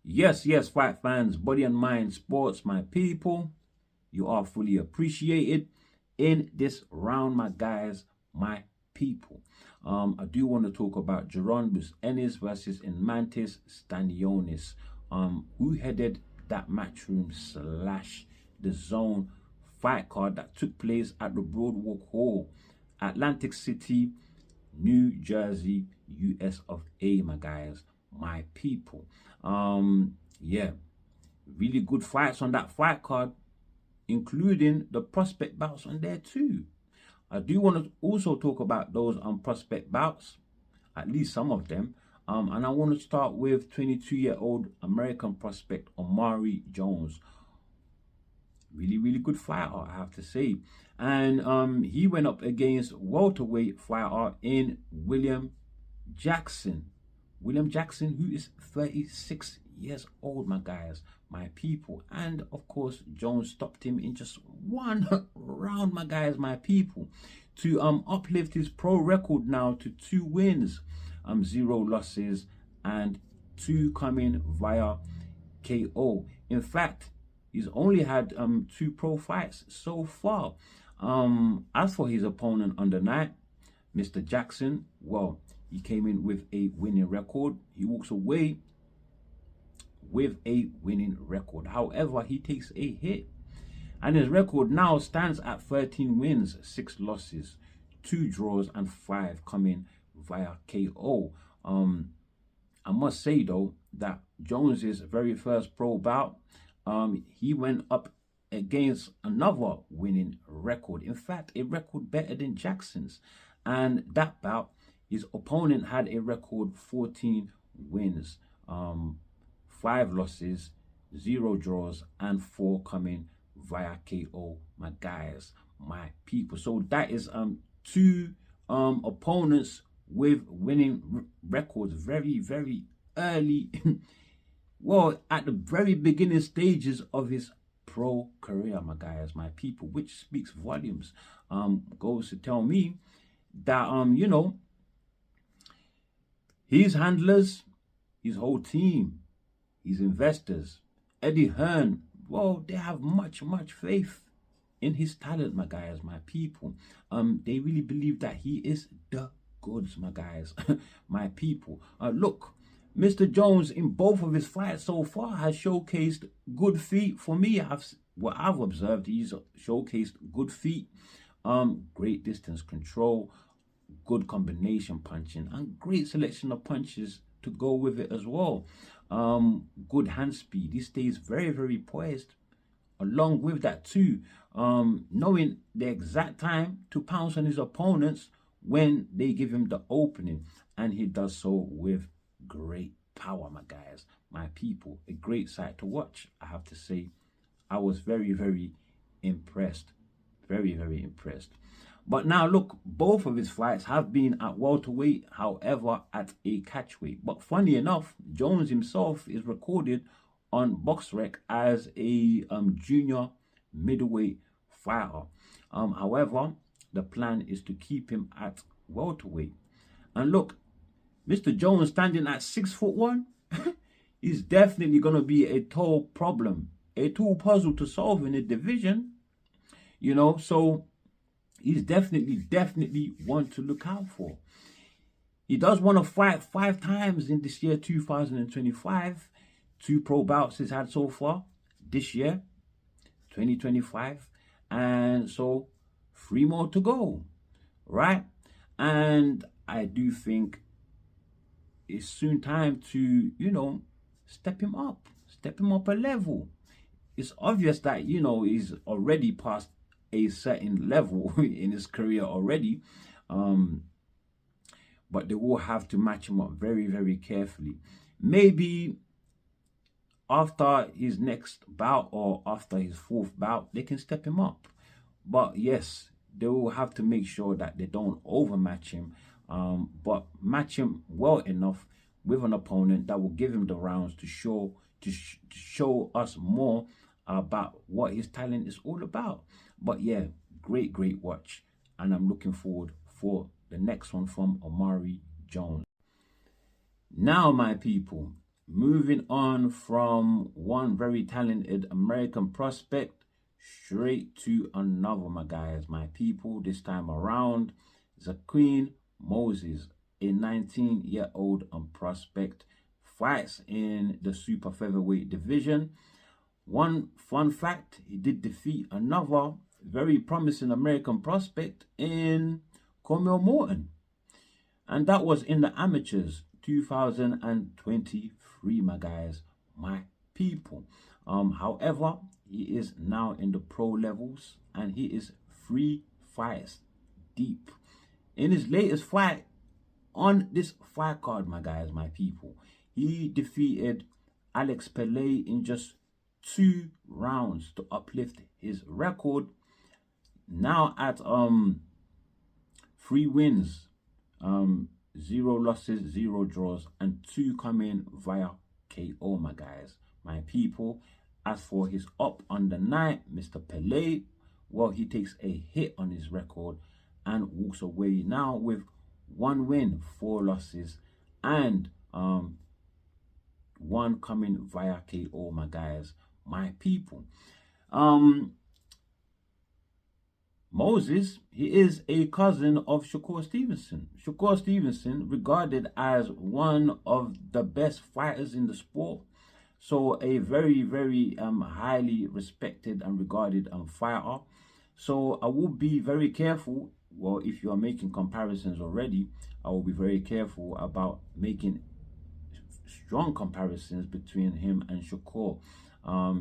Yes, fight fans, body and mind sports, my people. You are fully appreciated in this round, my guys, my people. I do want to talk about Jeron Ennis versus Mantis Stanionis. Who headed that matchroom slash the zone fight card that took place at the Broadwalk Hall, Atlantic City, New Jersey, US of A, my guys, my people. Yeah, really good fights on that fight card, including the prospect bouts on there too. I do want to also talk about those prospect bouts, at least some of them. And I want to start with 22-year-old American prospect Omari Jones. Really good fighter, I have to say. And he went up against welterweight fighter in William Jackson. William Jackson, who is 36 years old, my guys, my people. And of course, Jones stopped him in just one round, my guys, my people, to uplift his pro record now to 2 wins, 0 losses, and 2 coming via KO. In fact, he's only had 2 pro fights so far. As for his opponent on the night, Mr. Jackson, well, he came in with a winning record. He walks away with a winning record. However, he takes a hit, and his record now stands at 13 wins, 6 losses, 2 draws, and 5 coming via KO. I must say though that Jones's very first pro bout, he went up against another winning record. In fact, a record better than Jackson's, and that bout, his opponent had a record 14 wins, 5 losses, 0 draws, and 4 coming via KO, my guys, my people. So that is 2 opponents with winning records very early. Well, at the very beginning stages of his pro career, my guys, my people, which speaks volumes. Goes to tell me that you know, his handlers, his whole team, his investors, Eddie Hearn, well, they have much faith in his talent, my guys, my people. They really believe that he is the goods, my guys, my people. Look, Mr. Jones in both of his fights so far has showcased good feet. For me, what I've observed, he's showcased good feet, great distance control, good combination punching, and great selection of punches to go with it as well. Good hand speed. He stays very poised. Along with that too, knowing the exact time to pounce on his opponents when they give him the opening, and he does so with great power, my guys, my people. A great sight to watch, I have to say. I was very impressed, very impressed. But now look, both of his fights have been at welterweight, however at a catchweight. But funny enough, Jones himself is recorded on BoxRec as a junior middleweight fighter. However, the plan is to keep him at welterweight. And look, Mr. Jones standing at 6'1" is definitely going to be a tall problem, a tall puzzle to solve in the division, you know. So he's definitely one to look out for. He does want to fight 5 times in this year 2025. 2 pro bouts he's had so far this year 2025, and so 3 more to go, right? And I do think it's soon time to, you know, step him up a level. It's obvious that, you know, he's already past a certain level in his career already, but they will have to match him up very carefully. Maybe after his next bout or after his 4th bout, they can step him up. But yes, they will have to make sure that they don't overmatch him, but match him well enough with an opponent that will give him the rounds to show us more about what his talent is all about. But yeah, great watch, and I'm looking forward for the next one from Omari Jones. Now, my people, moving on from one very talented American prospect straight to another, my guys, my people. This time around, Zaquin Moses, a 19-year-old prospect, fights in the super featherweight division. One fun fact, he did defeat another very promising American prospect in Cormier Morton. And that was in the amateurs 2023, my guys, my people. However, he is now in the pro levels and he is 3 fights deep. In his latest fight on this fight card, my guys, my people, he defeated Alex Pele in just 2 rounds to uplift his record now at 3 wins, 0 losses, 0 draws, and 2 coming via KO, my guys, my people. As for his up on the night, Mr. Pele, well, he takes a hit on his record and walks away now with 1 win, 4 losses, and 1 coming via KO, my guys, my people. Moses, he is a cousin of Shakur Stevenson. Shakur Stevenson, regarded as one of the best fighters in the sport. So a very, very highly respected and regarded fighter. So I will be very careful. Well, if you are making comparisons already, I will be very careful about making strong comparisons between him and Shakur.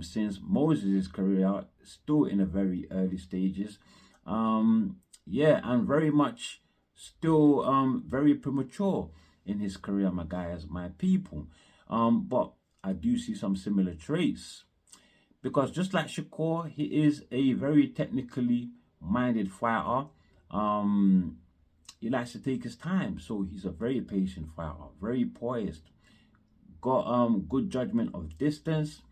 Since Moses' career is still in the very early stages. Yeah, and very much still very premature in his career, my guys, my people. But I do see some similar traits, because just like Shakur, he is a very technically minded fighter. He likes to take his time, so he's a very patient fighter, very poised, got good judgment of distance,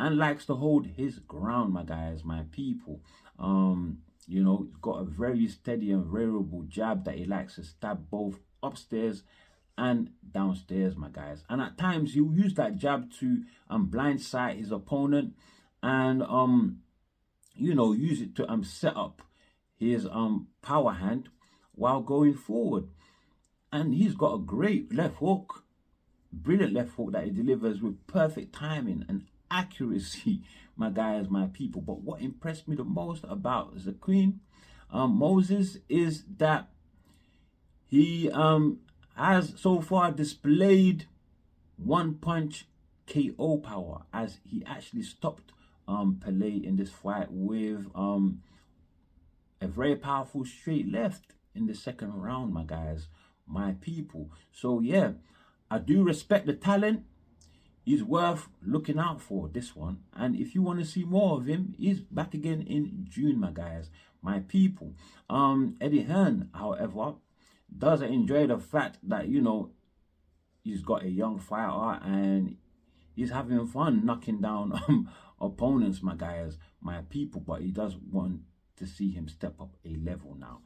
and likes to hold his ground, my guys, my people. You know, he's got a very steady and variable jab that he likes to stab both upstairs and downstairs, my guys. And at times he'll use that jab to blindside his opponent and you know, use it to set up his power hand while going forward. And he's got a great left hook, brilliant left hook that he delivers with perfect timing and accuracy, my guys, my people. But what impressed me the most about Zaquin Moses is that he has so far displayed 1-punch KO power, as he actually stopped Pele in this fight with a very powerful straight left in the 2nd round, my guys, my people. So yeah, I do respect the talent. He's worth looking out for, this one. And if you want to see more of him, he's back again in June, my guys, my people. Eddie Hearn, however, doesn't enjoy the fact that, you know, he's got a young fighter and he's having fun knocking down opponents, my guys, my people. But he does want to see him step up a level now.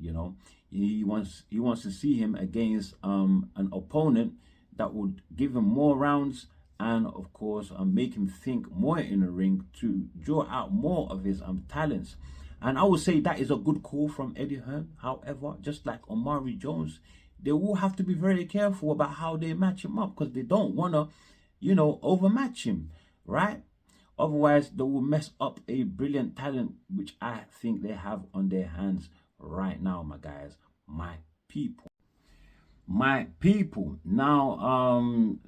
You know, he wants to see him against an opponent that would give him more rounds and, of course, make him think more in the ring to draw out more of his talents. And I would say that is a good call from Eddie Hearn. However, just like Omari Jones, they will have to be very careful about how they match him up, because they don't want to, you know, overmatch him, right? Otherwise, they will mess up a brilliant talent, which I think they have on their hands right now, my guys, my people. My people, now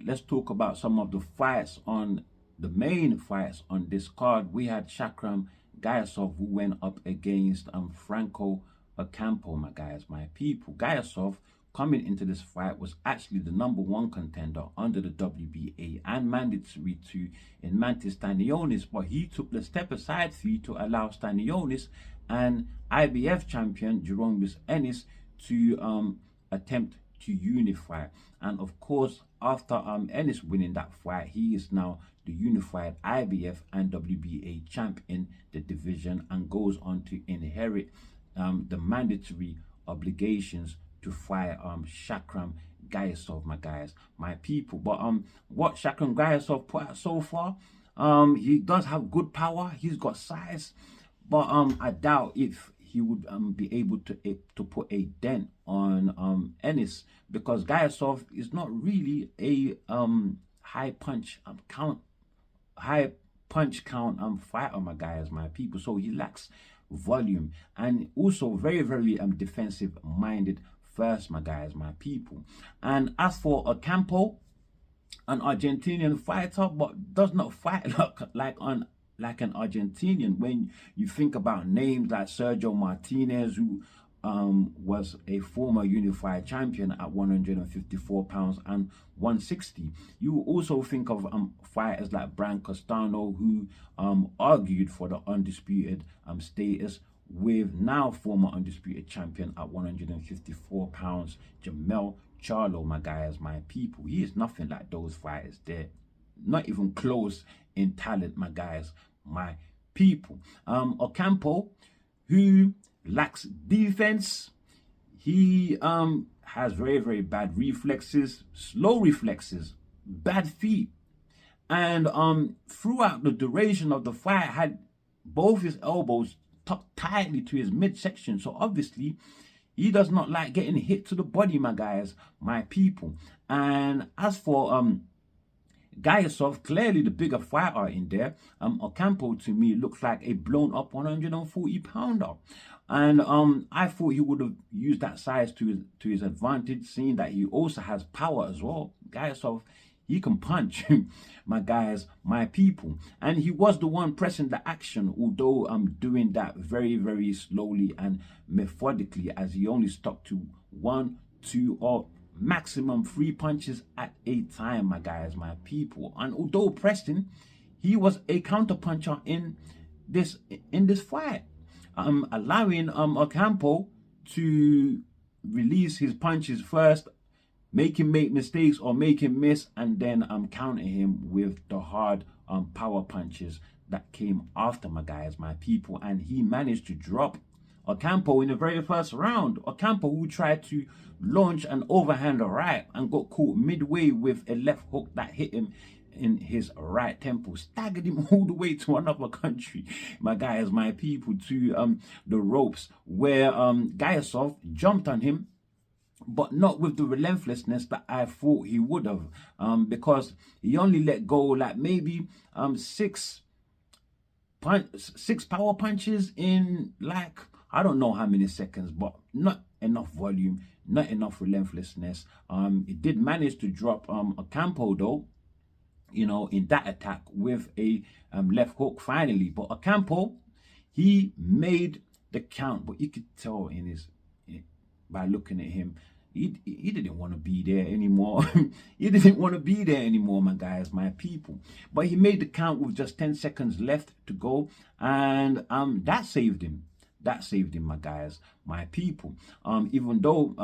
let's talk about some of the fights on the main fights on this card. We had Shakram Gayasov, who went up against Franco Ocampo, my guys, my people. Gayasov, coming into this fight, was actually the #1 contender under the WBA and mandatory 2 in Mantis Stanionis, but he took the step aside fee to allow Stanionis and IBF champion Jerome Ennis to attempt to unify. And of course, after Ennis winning that fight, he is now the unified IBF and WBA champ in the division and goes on to inherit the mandatory obligations to fight Shakram Gayasov, my guys, my people. But what Shakran Gayasov put out so far, he does have good power. He's got size, but I doubt if he would be able to put a dent on Ennis, because Gayasov is not really a high punch count fighter, my guys, my people. So he lacks volume, and also very, very defensive minded first, my guys, my people. And as for Ocampo, an Argentinian fighter, but does not fight like an Argentinian. When you think about names like Sergio Martinez, who was a former unified champion at 154 pounds and 160. You also think of fighters like Brian Costano, who argued for the undisputed status with now former undisputed champion at 154 pounds, Jamel Charlo, my guys, my people. He is nothing like those fighters. They're not even close in talent, my guys, my people. Ocampo, who lacks defense. He has very, very bad reflexes, slow reflexes, bad feet, and throughout the duration of the fight had both his elbows tucked tightly to his midsection. So obviously he does not like getting hit to the body, my guys, my people. And as for Gayasov, clearly the bigger fighter in there. Ocampo, to me, looks like a blown up 140 pounder. And I thought he would have used that size to his advantage, seeing that he also has power as well. Gayasov, he can punch, my guys, my people. And he was the one pressing the action, although I'm doing that very, very slowly and methodically, as he only stuck to 1, 2, or maximum 3 punches at a time, my guys, my people. And although pressing, he was a counter puncher in this fight, allowing Ocampo to release his punches first, make him make mistakes or make him miss, and then counter him with the hard power punches that came after, my guys, my people. And he managed to drop Ocampo in the very first round. Ocampo, who tried to launch an overhand right and got caught midway with a left hook that hit him in his right temple, staggered him all the way to another country, my guys, my people, to the ropes, where Gayasov jumped on him, but not with the relentlessness that I thought he would have, because he only let go like maybe six power punches in like, I don't know how many seconds, but not enough volume, not enough relentlessness. It did manage to drop Ocampo though, you know, in that attack with a left hook finally. But Ocampo, he made the count, but you could tell by looking at him, he didn't want to be there anymore. He didn't want to be there anymore, my guys, my people. But he made the count with just 10 seconds left to go, and that saved him. That saved him, my guys, my people. Even though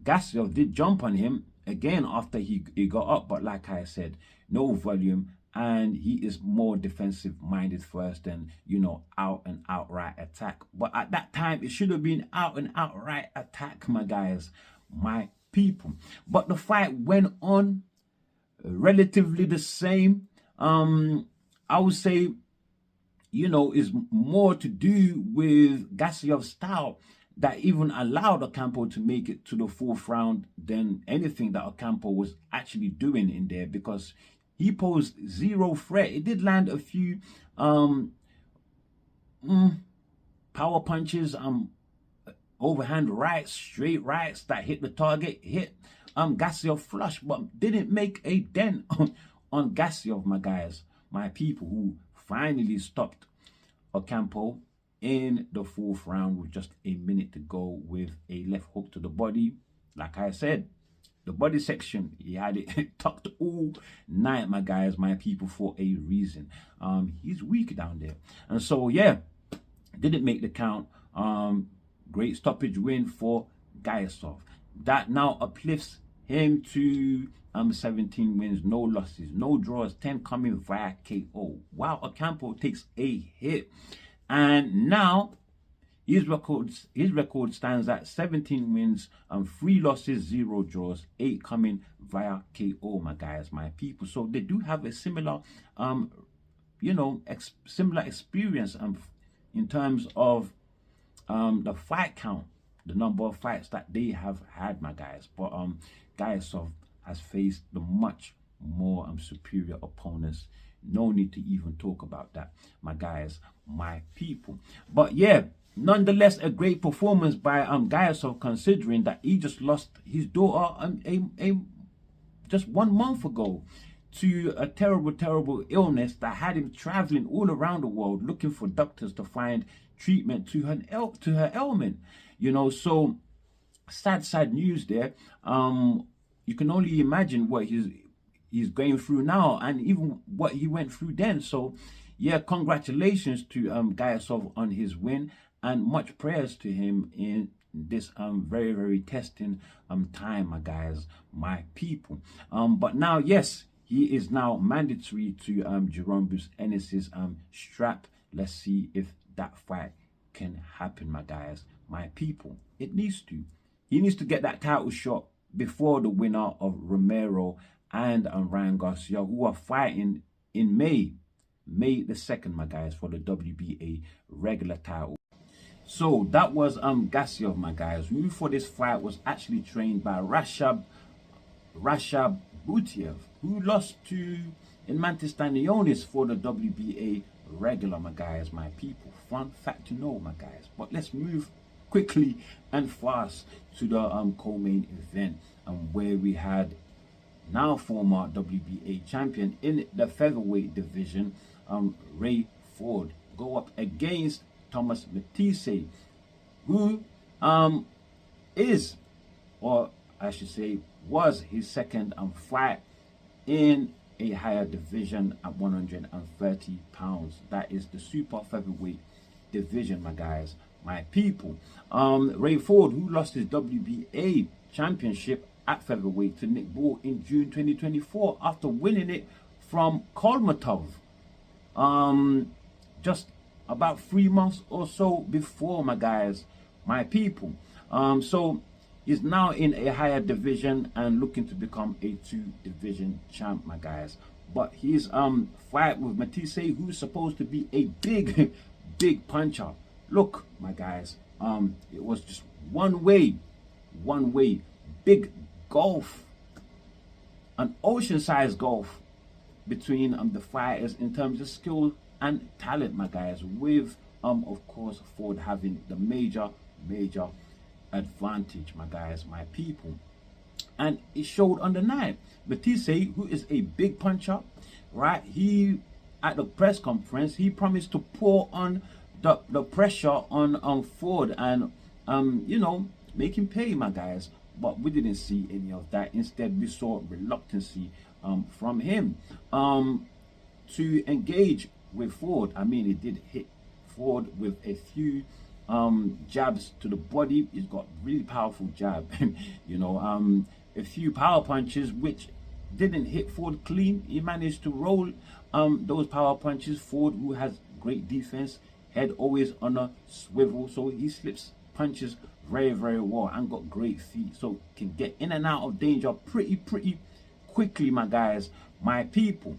Gassiev did jump on him again after he got up, but like I said, no volume, and he is more defensive minded first than, you know, out and outright attack. But at that time, it should have been out and outright attack, my guys, my people. But the fight went on relatively the same. I would say, you know, is more to do with Gassiev's style that even allowed Ocampo to make it to the 4th round than anything that Ocampo was actually doing in there, because he posed zero threat. It did land a few power punches, overhand rights, straight rights that hit the target, hit Gassiev flush, but didn't make a dent on Gassiev, my guys, my people, who finally stopped Ocampo in the 4th round with just a minute to go with a left hook to the body. Like I said, the body section, he had it tucked all night, my guys, my people, for a reason. He's weak down there. And so, yeah, didn't make the count. Great stoppage win for Gayasov. That now uplifts him to 17 wins, no losses, no draws, 10 coming via KO. Wow, Ocampo takes a hit. And now His record stands at 17 wins and 3 losses, 0 draws, 8 coming via KO, my guys, my people. So they do have a similar similar experience in terms of the fight count, the number of fights that they have had, my guys. But Gayasov has faced the much more superior opponents. No need to even talk about that, my guys, my people. But yeah, nonetheless, a great performance by Gayasov, considering that he just lost his daughter just 1 month ago to a terrible illness that had him traveling all around the world looking for doctors to find treatment to her ailment. So sad news there. You can only imagine what he's going through now, and even what he went through then. So yeah, congratulations to Gayasov on his win, and much prayers to him in this very testing time, my guys, my people. But now, yes, he is now mandatory to Jerome Bruce Ennis's strap. Let's see if that fight can happen, my guys, my people. It needs to. He needs to get that title shot before the winner of Romero and Ryan Garcia, who are fighting in May the 2nd, my guys, for the WBA regular title. So that was Gassiov, my guys, who for this fight was actually trained by Rashab Butiev, who lost to Stanionis for the WBA regular, my guys, my people. Fun fact to know, my guys. But let's move quickly and fast to the co-main event, where we had now former WBA champion in the featherweight division, Ray Ford, go up against Thomas Matisse, who is, or I should say was, his second fight in a higher division at 130 pounds. That is the super featherweight division, my guys, my people. Ray Ford, who lost his WBA championship at featherweight to Nick Ball in June 2024 after winning it from Kolmatov just about 3 months or so before, my guys, my people. So he's now in a higher division and looking to become a 2-division champ, my guys. But his fight with Matisse, who's supposed to be a big puncher. Look, my guys, it was just one way, big gulf, an ocean-sized gulf between the fighters in terms of skill and talent, my guys, with of course Ford having the major advantage, my guys, my people. And it showed on the night. Matisse, who is a big puncher, right, he at the press conference, he promised to pour on the pressure on Ford and make him pay, my guys. But we didn't see any of that. Instead, we saw reluctancy from him to engage with Ford. I mean, he did hit Ford with a few jabs to the body. He's got really powerful jab. A few power punches which didn't hit Ford clean. He managed to roll those power punches. Ford, who has great defense, head always on a swivel, so he slips punches very well and got great feet, so can get in and out of danger pretty quickly, my guys, my people.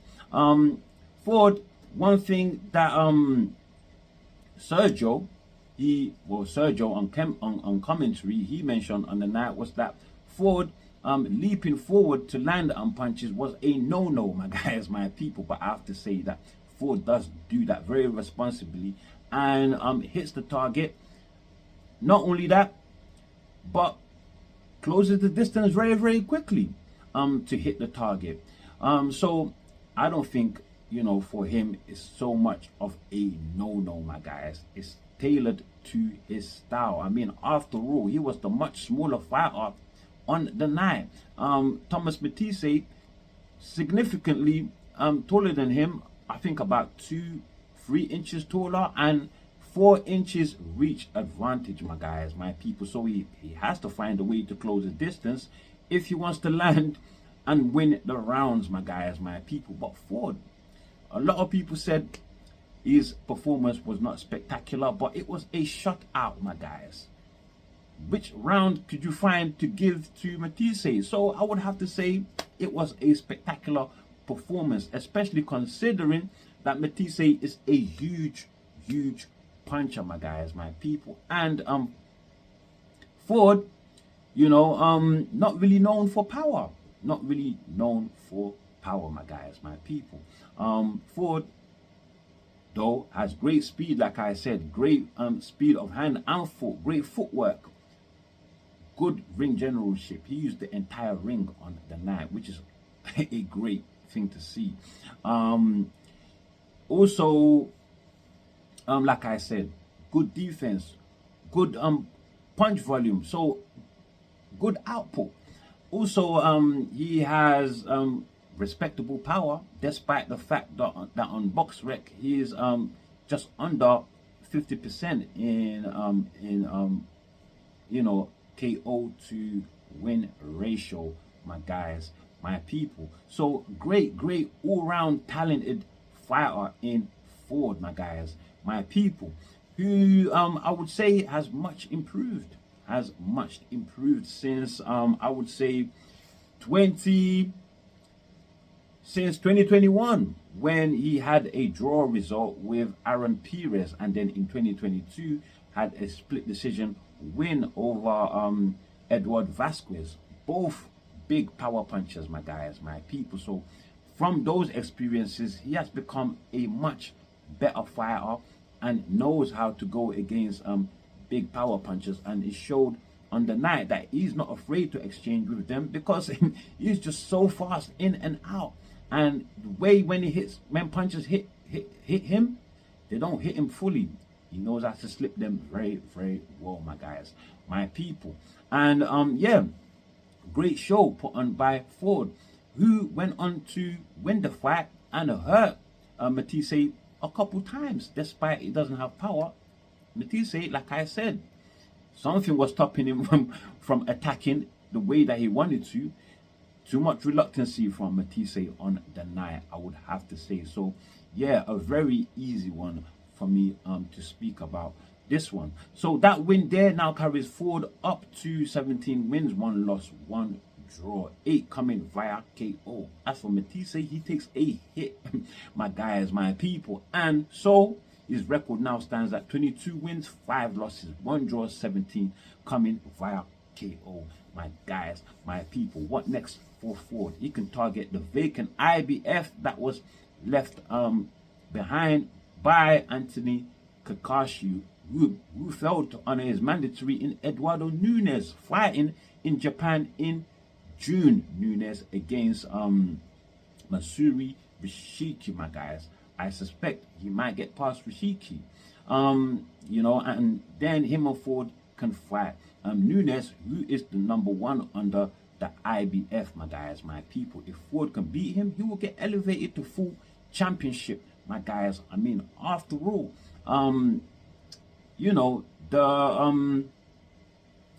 Ford, one thing that Sergio on commentary, he mentioned on the night was that Ford leaping forward to land punches was a no-no, my guys, my people. But I have to say that Ford does do that very responsibly and hits the target. Not only that, but closes the distance very quickly to hit the target. So I don't think, for him it's so much of a no-no, my guys. It's tailored to his style. I mean, after all, he was the much smaller fighter on the night. Thomas Matisse, significantly taller than him, I think about 2-3 inches taller, and 4 inches reach advantage, my guys, my people. So he has to find a way to close the distance if he wants to land and win the rounds, my guys, my people. But Ford, a lot of people said his performance was not spectacular, but it was a shutout, my guys. Which round could you find to give to Matisse? So I would have to say it was a spectacular performance, especially considering that Matisse is a huge puncher, my guys, my people. And Ford, you know, not really known for power. Not really known for power, my guys, my people. Ford, though, has great speed, like I said, great speed of hand and foot, great footwork, good ring generalship. He used the entire ring on the night, which is a great thing to see. Also, like I said, good defense, good punch volume, so good output. Also, he has respectable power, despite the fact that on BoxRec he is just under 50% in you know, KO to win ratio, my guys, my people. So great all-round talented fighter in Ford, my guys, my people, who I would say has much improved since I would say since 2021, when he had a draw result with Aaron Perez, and then in 2022 had a split decision win over Edward Vasquez. Both big power punchers, my guys, my people. So from those experiences, he has become a much better fighter and knows how to go against big power punchers, and it showed on the night that he's not afraid to exchange with them, because he's just so fast in and out. And the way when punches hit him, they don't hit him fully. He knows how to slip them very well, my guys, my people. And yeah, great show put on by Ford, who went on to win the fight and hurt Matisse a couple times, despite he doesn't have power. Matisse, like I said, something was stopping him from attacking the way that he wanted to. Too much reluctancy from Matisse on the night, I would have to say. So yeah, a very easy one for me to speak about this one. So that win there now carries Ford up to 17 wins, 1 loss, 1 draw, 8 coming via KO. As for Matisse, he takes a hit, my guys, my people. And so his record now stands at 22 wins, 5 losses, 1 draw, 17 coming via KO. My guys, my people, what next for Ford? He can target the vacant IBF that was left behind by Anthony Kakashi, who failed to honor his mandatory in Eduardo Nunes, fighting in Japan in June. Nunes against Masuri Rishiki, my guys. I suspect he might get past Rishiki. You know, and then him and Ford can fight Nunes, who is the #1 under the IBF, my guys, my people. If Ford can beat him, he will get elevated to full championship, my guys. I mean, after all, you know, the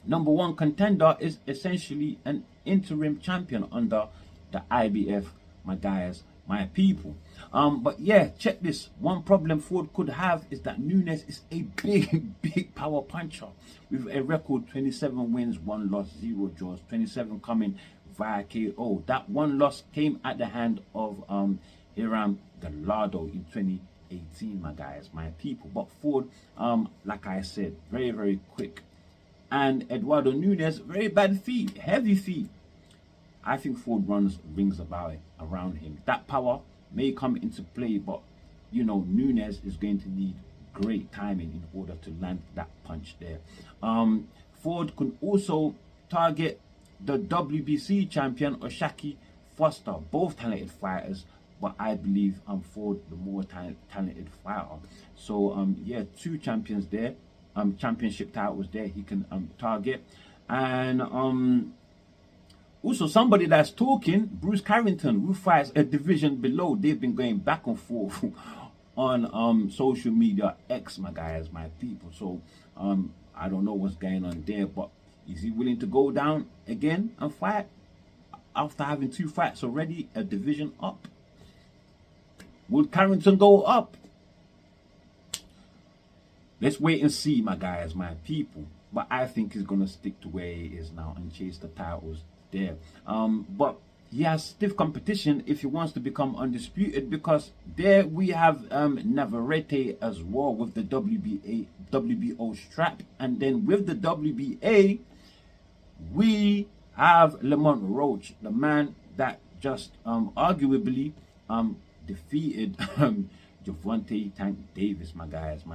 #1 contender is essentially an interim champion under the IBF, my guys, my people. But yeah, check this. One problem Ford could have is that Nunes is a big power puncher with a record 27 wins, 1 loss, 0 draws, 27 coming via KO. That 1 loss came at the hand of Hiram Gallardo in 2018, my guys, my people. But Ford, like I said, very quick. And Eduardo Nunes, very bad feet, heavy feet. I think Ford runs rings around him. That power may come into play, but you know, Nunes is going to need great timing in order to land that punch there. Ford can also target the WBC champion Oshaki Foster, both talented fighters, but I believe Ford the more talented fighter. So yeah, 2 champions there, championship titles there he can target. And also somebody that's talking, Bruce Carrington, who fights a division below. They've been going back and forth on social media, X, my guys, my people. So I don't know what's going on there, but is he willing to go down again and fight after having 2 fights already, a division up? Would Carrington go up? let's wait and see, my guys, my people. But I think he's gonna stick to where he is now and chase the titles there. But he has stiff competition if he wants to become undisputed, because there we have Navarrete as well with the WBO strap, and then with the WBA we have Lamont Roach, the man that just arguably defeated Gervonta Tank Davis, my guys.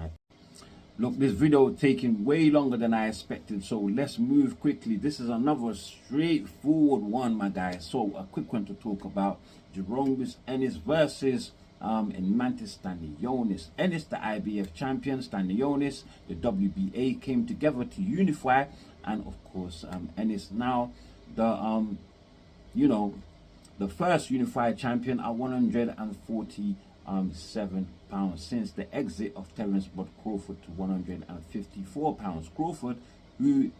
Look, this video taking way longer than I expected, so let's move quickly. This is another straightforward one, my guys. So a quick one to talk about: Jerome Ennis versus Mantis Stanionis. Ennis, the IBF champion; Stanionis, the WBA, came together to unify, and of course, Ennis now the the first unified champion at 147 pounds since the exit of Terence Bud Crawford to 154 pounds. Crawford, who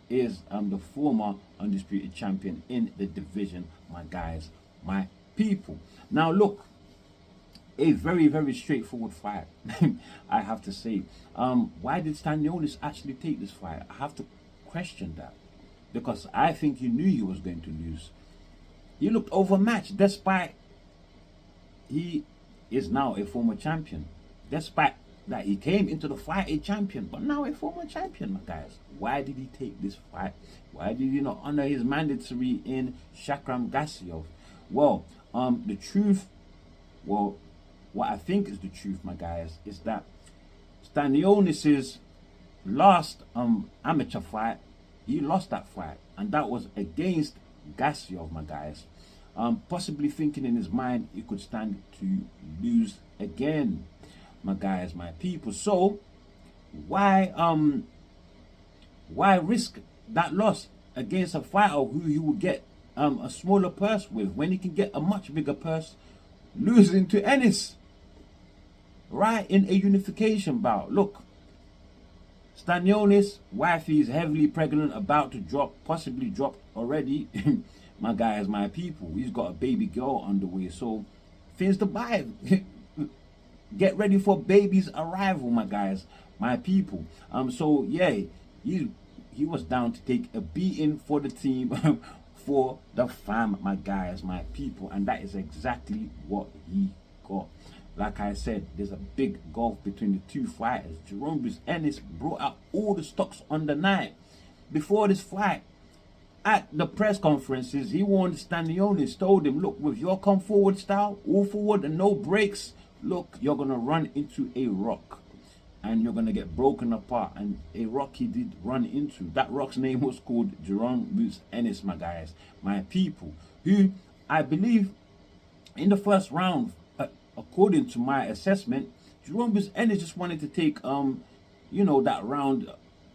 is the former undisputed champion in the division, my guys, my people. Now look, a very straightforward fight. I have to say, why did Stanionis actually take this fight? I have to question that, because I think he knew he was going to lose. He looked overmatched, despite he is now a former champion. Despite that he came into the fight a champion, but now a former champion, my guys. Why did he take this fight? Why did he not honor his mandatory in Shakram Gassiov? Well, the truth, well, what I think is the truth, my guys, is that Stanionis's last amateur fight, he lost that fight, and that was against Gassiov, my guys. Possibly thinking in his mind he could stand to lose again, my guys, my people. So why risk that loss against a fighter who he would get a smaller purse with, when he can get a much bigger purse losing to Ennis, right, in a unification bout? Look, Stanionis' wife is heavily pregnant, about to drop, possibly dropped already. My guys, my people, he's got a baby girl on the way, so things to buy. Get ready for baby's arrival, my guys, my people. So yeah, he was down to take a beating for the team, for the fam, my guys, my people, and that is exactly what he got. Like I said, there's a big gulf between the two fighters. Jerome Ennis brought out all the stocks on the night before this fight. At the press conferences, he warned Stanionis, told him, look, with your come forward style, all forward and no breaks, look, you're going to run into a rock and you're going to get broken apart. And a rock he did run into. That rock's name was called Jerome Ennis, my guys, my people, who I believe in the first round, according to my assessment, Jerome Ennis just wanted to take, that round,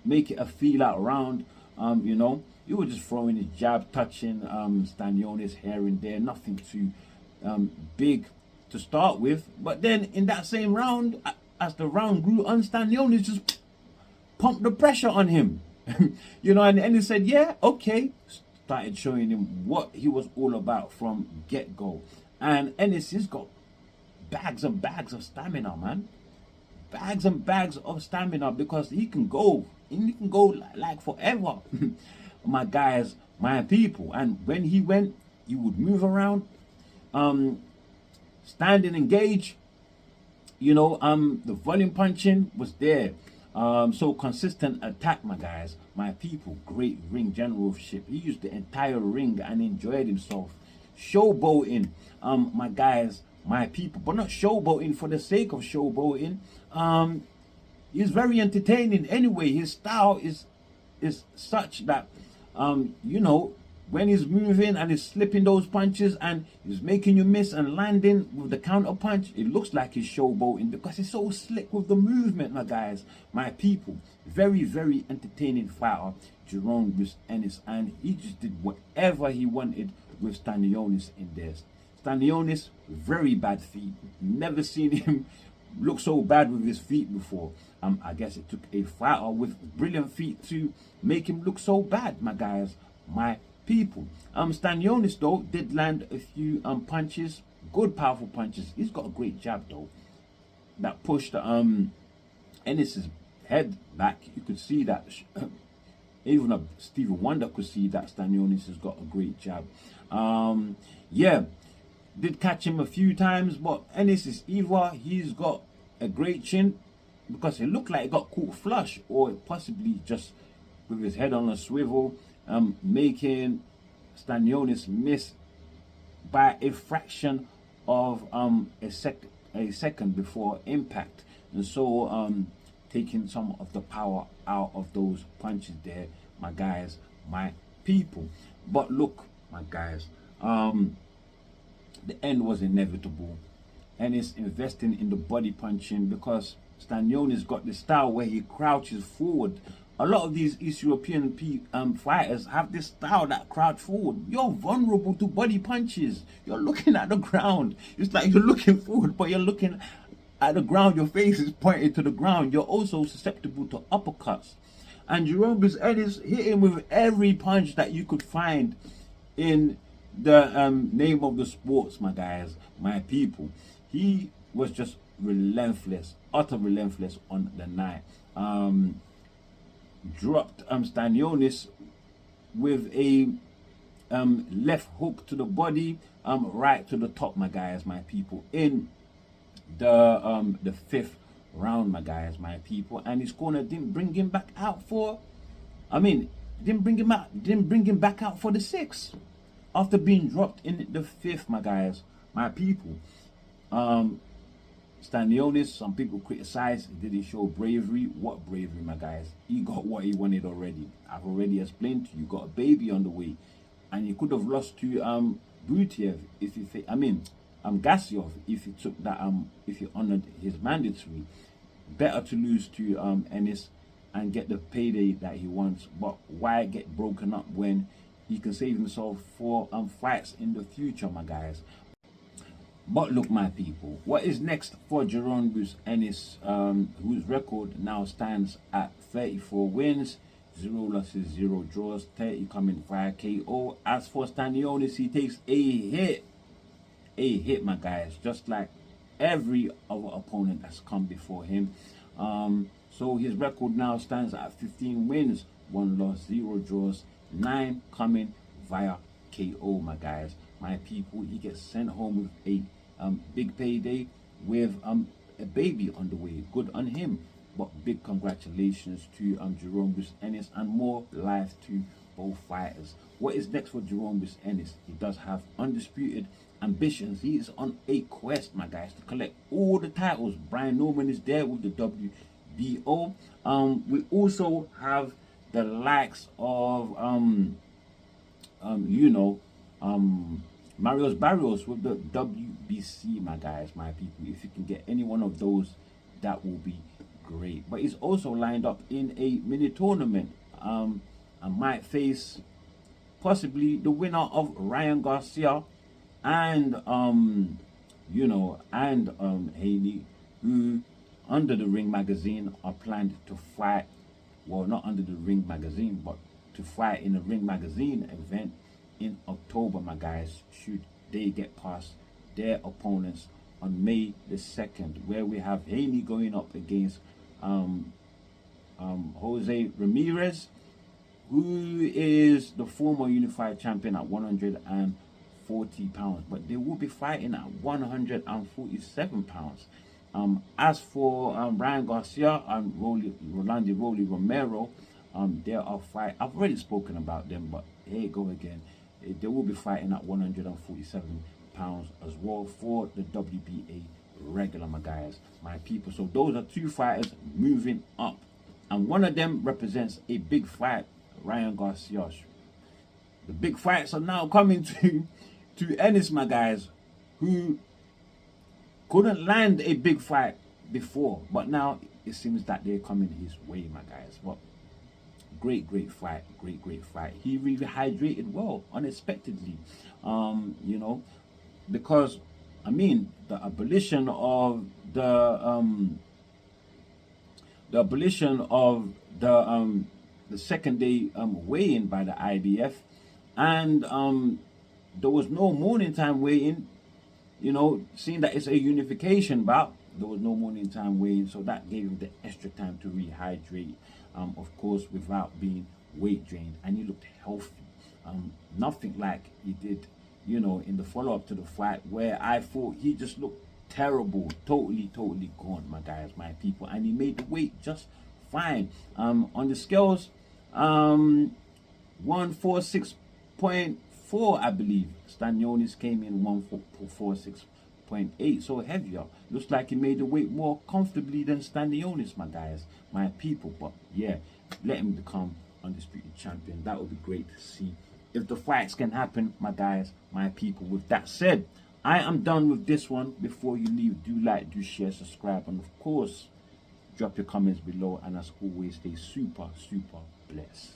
make it a feel out round, He was just throwing his jab, touching Stanionis here and there, nothing too big to start with. But then in that same round, as the round grew on, Stanionis just pumped the pressure on him. And he said, yeah, okay. Started showing him what he was all about from get-go. And Ennis has got bags and bags of stamina, man. Bags and bags of stamina, because he can go. And he can go like forever. My guys, my people. And when he went, he would move around, stand and engage. The volume punching was there. So consistent attack, my guys, my people. Great ring generalship. He used the entire ring and enjoyed himself. Showboating, my guys, my people, but not showboating for the sake of showboating. He's very entertaining anyway. His style is such that when he's moving and he's slipping those punches and he's making you miss and landing with the counter punch, it looks like he's showboating, because he's so slick with the movement, my guys, my people. Very entertaining fighter, Jerome Ennis, and he just did whatever he wanted with Stanionis in there. Stanionis, very bad feet. Never seen him look so bad with his feet before. I guess it took a fighter with brilliant feet to make him look so bad, my guys, my people. Stanionis though did land a few punches, good powerful punches. He's got a great jab though, that pushed Ennis's head back. You could see that even a Stevie Wonder could see that Stanionis has got a great jab. Yeah, did catch him a few times, but Ennis is either he's got a great chin, because it looked like it got caught flush, or possibly just with his head on a swivel, making Stanionis miss by a fraction of a second before impact, and so taking some of the power out of those punches there, my guys, my people. But look, my guys, the end was inevitable, and it's investing in the body punching, because Stanionis got the style where he crouches forward. A lot of these East European fighters have this style that crouch forward. You're vulnerable to body punches. You're looking at the ground. It's like you're looking forward, but you're looking at the ground. Your face is pointed to the ground. You're also susceptible to uppercuts. And Jerome Ennis hit him with every punch that you could find in the name of the sports, my guys, my people. He was just relentless, utter relentless on the night. Dropped Stanionis with a left hook to the body, right to the top, my guys, my people, in the fifth round, my guys, my people. And his corner didn't bring him back out for, didn't bring him back out for the sixth, after being dropped in the fifth, my guys, my people. Stanionis, some people criticize, he didn't show bravery. What bravery, my guys? He got what he wanted already. I've already explained to you. Got a baby on the way, and he could have lost to Butiev if he, Gassiov, if he took that, if he honored his mandatory. Better to lose to Ennis and get the payday that he wants. But why get broken up when he can save himself for fights in the future, my guys? But look, my people, what is next for Jerome Ennis, whose record now stands at 34 wins, 0 losses, 0 draws, 30 coming via KO. As for Stanionis, he takes a hit, my guys, just like every other opponent that's come before him. So his record now stands at 15 wins, 1 loss, 0 draws, 9 coming via KO, my guys, my people. He gets sent home with a big payday, with a baby on the way. Good on him. But big congratulations to Jerome Ennis, and more life to both fighters. What is next for Jerome Ennis? He does have undisputed ambitions. He is on a quest, my guys, to collect all the titles. Brian Norman is there with the WBO. We also have the likes of Marius Barrios with the WBC, my guys, my people. If you can get any one of those, that will be great. But he's also lined up in a mini tournament, and might face possibly the winner of Ryan Garcia and Haney, who Under the Ring magazine are planned to fight. Well, not Under the Ring magazine, but to fight in a Ring magazine event in October, my guys, should they get past their opponents on May the 2nd, where we have Haney going up against Jose Ramirez, who is the former unified champion at 140 pounds, but they will be fighting at 147 pounds. As for Ryan Garcia and Rolando Romero, they are fight. I've already spoken about them, but here you go again. They will be fighting at 147 pounds as well for the WBA regular, my guys, my people. So those are two fighters moving up, and one of them represents a big fight, Ryan Garcia. The big fights are now coming to Ennis, my guys, who couldn't land a big fight before, but now it seems that they're coming his way, my guys. But great fight, great fight. He really hydrated well, unexpectedly, because the abolition of the second day weigh-in by the IBF, and there was no morning time weigh-in. Seeing that it's a unification bout, There was no morning time weighing, so that gave him the extra time to rehydrate. Of course, without being weight drained, and he looked healthy. Nothing like he did, you know, in the follow up to the fight, where I thought he just looked terrible, totally gone, my guys, my people, and he made the weight just fine. On the scales, 146.4, I believe. Stanionis came in 146.8, so heavier. Looks like he made the weight more comfortably than Stanionis, my guys, my people. But yeah, let him become undisputed champion. That would be great to see. If the fights can happen, my guys, my people. With that said, I am done with this one. Before you leave, do like, do share, subscribe, and of course, drop your comments below. And as always, stay super blessed.